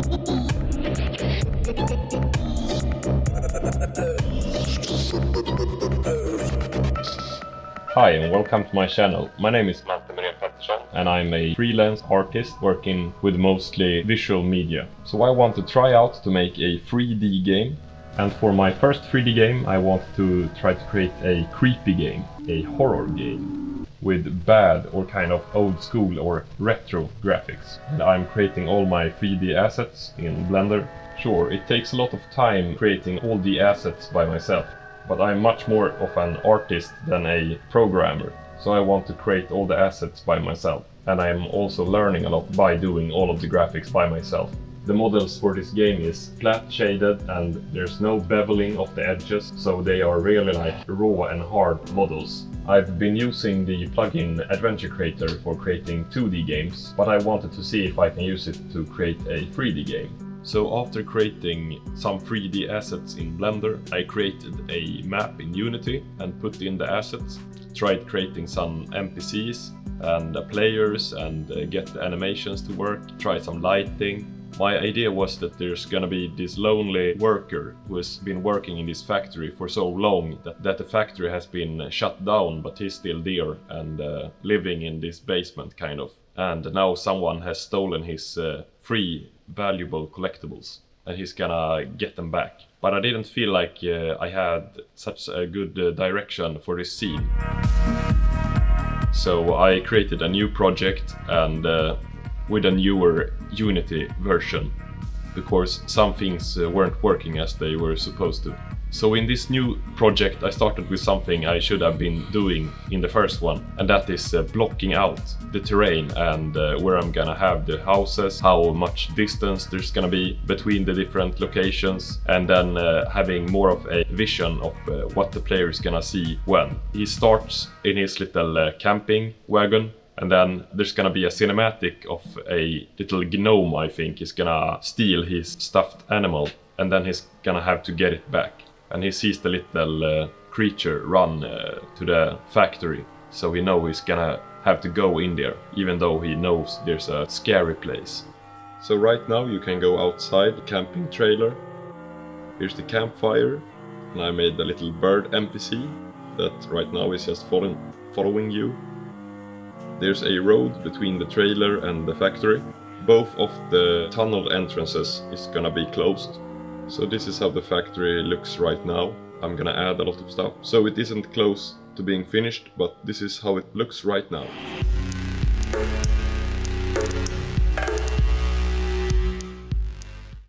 Hi and welcome to my channel. My name is Malte Pettersson and I'm a freelance artist working with mostly visual media. So I want to try out to make a 3D game, and for my first 3D game I want to try to create a creepy game, a horror game with bad or kind of old school or retro graphics. And I'm creating all my 3D assets in Blender. Sure, it takes a lot of time creating all the assets by myself, but I'm much more of an artist than a programmer, so I want to create all the assets by myself. And I'm also learning a lot by doing all of the graphics by myself. The models for this game is flat shaded and there's no beveling of the edges, so they are really like raw and hard models. I've been using the plugin Adventure Creator for creating 2D games, but I wanted to see if I can use it to create a 3D game. So after creating some 3D assets in Blender, I created a map in Unity and put in the assets. Tried creating some NPCs and players and get the animations to work, try some lighting. My idea was that there's gonna be this lonely worker who has been working in this factory for so long that the factory has been shut down, but he's still there and living in this basement kind of. And now someone has stolen his free valuable collectibles and he's gonna get them back. But I didn't feel like I had such a good direction for this scene. So I created a new project and with a newer Unity version, because some things weren't working as they were supposed to. So in this new project I started with something I should have been doing in the first one, and that is blocking out the terrain and where I'm gonna have the houses, how much distance there's gonna be between the different locations, and then having more of a vision of what the player is gonna see when. He starts in his little camping wagon, and then there's gonna be a cinematic of a little gnome, I think, is gonna steal his stuffed animal, and then he's gonna have to get it back. And he sees the little creature run to the factory, so he knows he's gonna have to go in there, even though he knows there's a scary place. So right now you can go outside the camping trailer. Here's the campfire, and I made a little bird NPC that right now is just following you. There's a road between the trailer and the factory. Both of the tunnel entrances is gonna be closed. So this is how the factory looks right now. I'm gonna add a lot of stuff. So it isn't close to being finished, but this is how it looks right now.